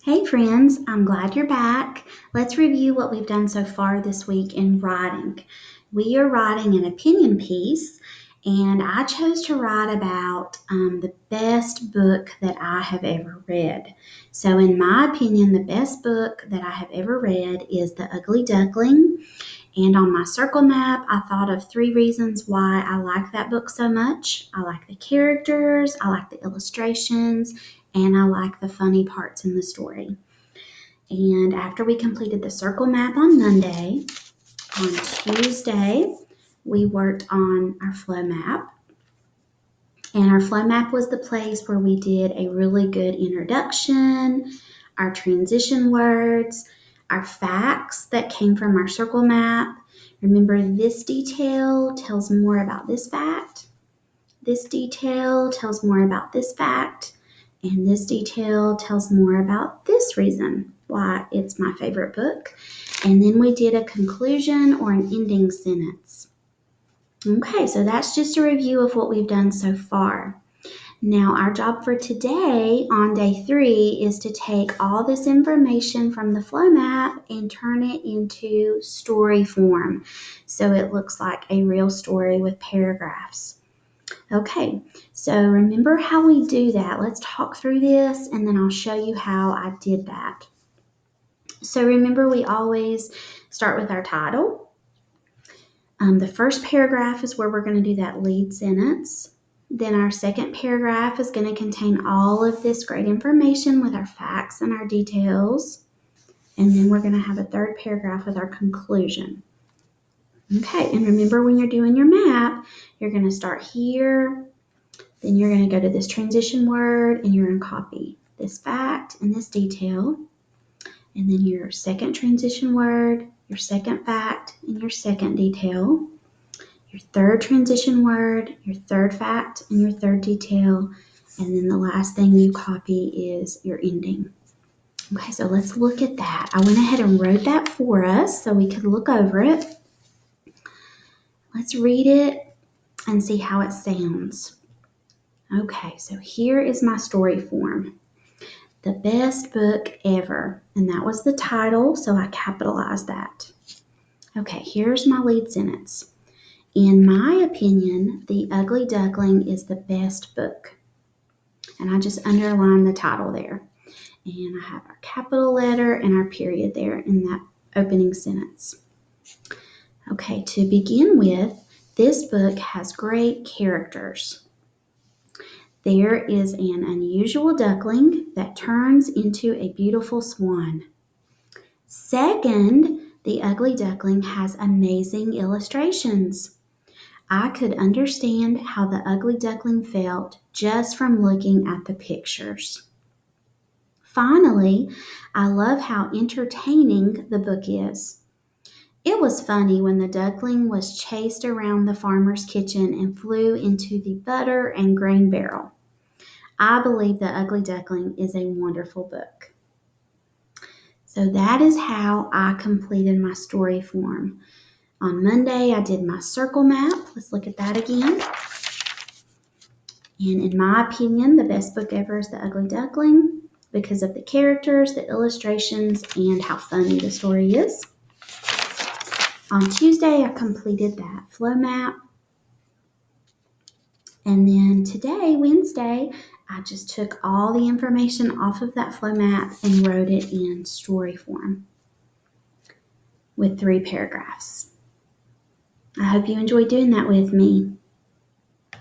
Hey friends, I'm glad you're back. Let's review what we've done so far this week in writing. We are writing an opinion piece, and I chose to write about the best book that I have ever read. So, in my opinion, the best book that I have ever read is The Ugly Duckling. And on my circle map, I thought of 3 reasons why I like that book so much. I like the characters, I like the illustrations, and I like the funny parts in the story. And after we completed the circle map on Monday, on Tuesday, we worked on our flow map. And our flow map was the place where we did a really good introduction, our transition words, our facts that came from our circle map. Remember, this detail tells more about this fact. This detail tells more about this fact. And this detail tells more about this reason why it's my favorite book. And then we did a conclusion or an ending sentence. Okay, so that's just a review of what we've done so far. Now, our job for today on day 3 is to take all this information from the flow map and turn it into story form. So it looks like a real story with paragraphs. Okay, so remember how we do that. Let's talk through this and then I'll show you how I did that. So remember, we always start with our title. The first paragraph is where we're going to do that lead sentence. Then our second paragraph is going to contain all of this great information with our facts and our details. And then we're going to have a third paragraph with our conclusion. Okay, and remember, when you're doing your map, you're going to start here. Then you're going to go to this transition word and you're going to copy this fact and this detail. And then your second transition word, your second fact, and your second detail. Your third transition word, your third fact, and your third detail. And then the last thing you copy is your ending. Okay, so let's look at that. I went ahead and wrote that for us so we could look over it. Let's read it and see how it sounds. Okay, so here is my story form. The best book ever. And that was the title, so I capitalized that. Okay, here's my lead sentence. In my opinion, The Ugly Duckling is the best book. And I just underlined the title there. And I have our capital letter and our period there in that opening sentence. Okay, to begin with, this book has great characters. There is an unusual duckling that turns into a beautiful swan. Second, The Ugly Duckling has amazing illustrations. I could understand how the ugly duckling felt just from looking at the pictures. Finally, I love how entertaining the book is. It was funny when the duckling was chased around the farmer's kitchen and flew into the butter and grain barrel. I believe The Ugly Duckling is a wonderful book. So that is how I completed my story form. On Monday, I did my circle map. Let's look at that again. And in my opinion, the best book ever is The Ugly Duckling because of the characters, the illustrations, and how funny the story is. On Tuesday, I completed that flow map. And then today, Wednesday, I just took all the information off of that flow map and wrote it in story form with 3 paragraphs. I hope you enjoyed doing that with me.